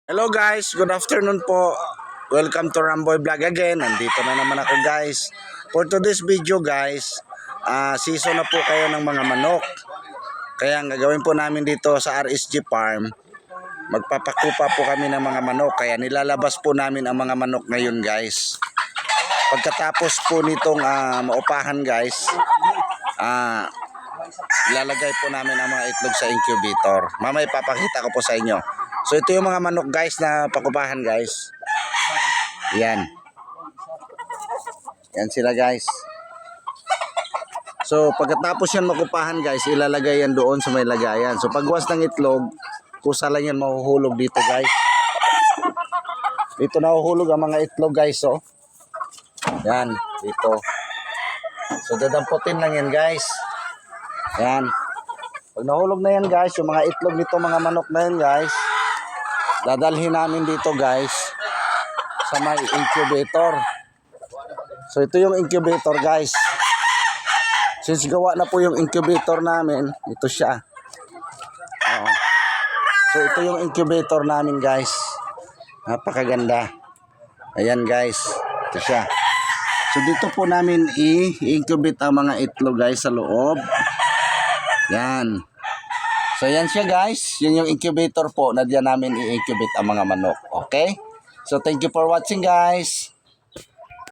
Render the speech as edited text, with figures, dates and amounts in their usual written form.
Hello guys, good afternoon po. Welcome to Ramboy Vlog again. Nandito na naman ako guys. For today's video guys, season na po kayo ng mga manok. Kaya ang gagawin po namin dito sa RSG Farm, magpapakupa po kami ng mga manok. Kaya nilalabas po namin ang mga manok ngayon guys. Pagkatapos po nitong maupahan guys, ilalagay po namin ang mga itlog sa incubator. Mamaya papakita ko po sa inyo. So ito yung mga manok guys na pakupahan guys. Yan. Yan sila guys. So pagkatapos yan makupahan guys, ilalagay yan doon sa may lagayan. So pagwas ng itlog, kusa lang yan mahuhulog dito guys. Dito nahuhulog ang mga itlog guys oh. Yan, dito. So dadamputin lang yan guys. Yan. Pag nahulog na yan guys, yung mga itlog nito mga manok na yan guys, dadalhin namin dito guys sa may incubator. So ito yung incubator guys. Since gawa na po yung incubator namin, ito siya. So ito yung incubator namin guys. Napakaganda. Ayan guys, ito siya. So dito po namin i-incubate ang mga itlog guys sa loob. Yan. So yan siya guys, yun yung incubator po na diyan namin i-incubate ang mga manok. Okay? So thank you for watching guys.